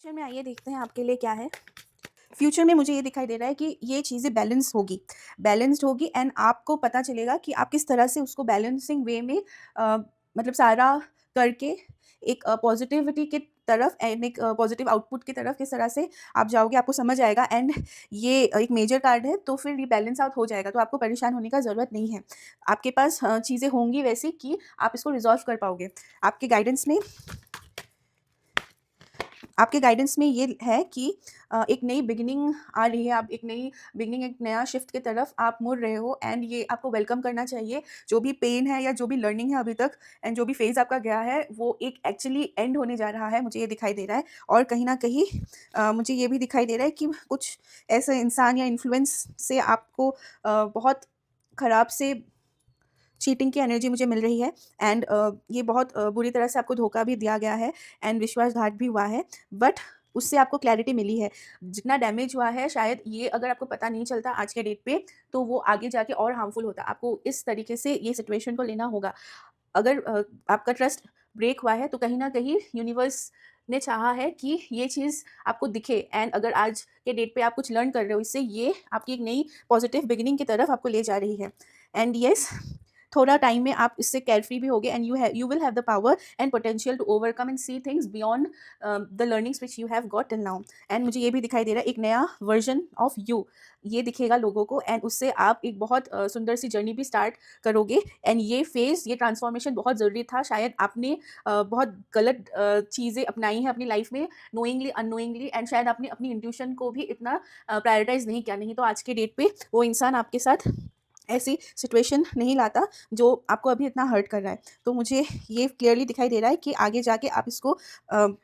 Future में आइए देखते हैं आपके लिए क्या है। फ्यूचर में मुझे ये दिखाई दे रहा है कि ये चीज़ें बैलेंस्ड होगी एंड आपको पता चलेगा कि आप किस तरह से उसको बैलेंसिंग वे में मतलब सारा करके एक पॉजिटिविटी की तरफ एंड एक पॉजिटिव आउटपुट की तरफ किस तरह से आप जाओगे, आपको समझ आएगा। एंड ये एक मेजर कार्ड है, तो फिर ये बैलेंस आउट हो जाएगा, तो आपको परेशान होने का ज़रूरत नहीं है। आपके पास चीज़ें होंगी वैसी कि आप इसको रिजॉल्व कर पाओगे। आपके गाइडेंस में ये है कि एक नई बिगिनिंग आ रही है, आप एक नई बिगिनिंग, एक नया शिफ्ट की तरफ आप मुड़ रहे हो एंड ये आपको वेलकम करना चाहिए। जो भी पेन है या जो भी लर्निंग है अभी तक एंड जो भी फेज़ आपका गया है, वो एक एक्चुअली एंड होने जा रहा है, मुझे ये दिखाई दे रहा है। और कहीं न कहीं मुझे ये भी दिखाई दे रहा है कि कुछ ऐसे इंसान या इन्फ्लुएंस से आपको बहुत ख़राब से चीटिंग की एनर्जी मुझे मिल रही है एंड ये बहुत बुरी तरह से आपको धोखा भी दिया गया है एंड विश्वासघात भी हुआ है, बट उससे आपको क्लैरिटी मिली है। जितना डैमेज हुआ है, शायद ये अगर आपको पता नहीं चलता आज के डेट पे, तो वो आगे जाके और हार्मफुल होता। आपको इस तरीके से ये सिचुएशन को लेना होगा। अगर आपका ट्रस्ट ब्रेक हुआ है, तो कहीं न कहीं यूनिवर्स ने चाहा है कि ये चीज़ आपको दिखे एंड अगर आज के डेट पे आप कुछ लर्न कर रहे हो इससे, ये आपकी एक नई पॉजिटिव बिगिनिंग की तरफ आपको ले जा रही है। एंड येस, थोड़ा टाइम में आप इससे केयरफ्री भी होगे and you will have the power and potential to overcome and see things beyond the learnings which you have got till now. And मुझे ये भी दिखाई दे रहा है एक नया वर्जन ऑफ यू, ये दिखेगा लोगों को एंड उससे आप एक बहुत सुंदर सी जर्नी भी स्टार्ट करोगे। एंड ये ट्रांसफॉर्मेशन बहुत ज़रूरी था। शायद आपने बहुत गलत चीज़ें अपनाई हैं अपनी लाइफ में, नोइंगली अननोइंगली, एंड शायद आपने अपनी इंट्यूशन को भी इतना प्रायोरिटाइज नहीं किया। नहीं तो आज के डेट पे वो इंसान आपके साथ ऐसी सिचुएशन नहीं लाता जो आपको अभी इतना हर्ट कर रहा है। तो मुझे ये क्लियरली दिखाई दे रहा है कि आगे जाके आप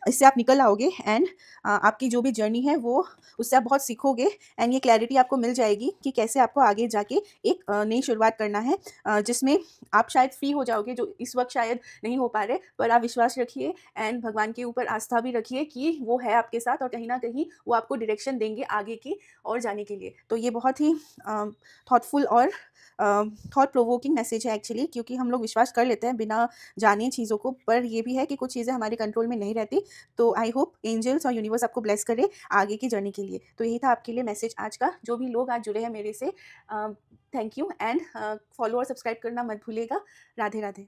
इससे आप निकल आओगे एंड आपकी जो भी जर्नी है वो, उससे आप बहुत सीखोगे एंड ये क्लैरिटी आपको मिल जाएगी कि कैसे आपको आगे जाके एक नई शुरुआत करना है, जिसमें आप शायद फ्री हो जाओगे, जो इस वक्त शायद नहीं हो पा रहे। पर आप विश्वास रखिए एंड भगवान के ऊपर आस्था भी रखिए कि वो है आपके साथ और कहीं ना कहीं वो आपको डायरेक्शन देंगे आगे की और जाने के लिए। तो ये बहुत ही थॉटफुल और थॉट प्रोवोकिंग मैसेज है एक्चुअली, क्योंकि हम लोग विश्वास कर लेते हैं बिना जाने चीज़ों को, पर ये भी है कि कुछ चीज़ें हमारे कंट्रोल में नहीं रहती। तो आई होप एंजल्स और यूनिवर्स आपको ब्लेस करे आगे की जर्नी के लिए। तो यही था आपके लिए मैसेज आज का। जो भी लोग आज जुड़े हैं मेरे से, थैंक यू एंड फॉलो और सब्सक्राइब करना मत भूलिएगा। राधे राधे।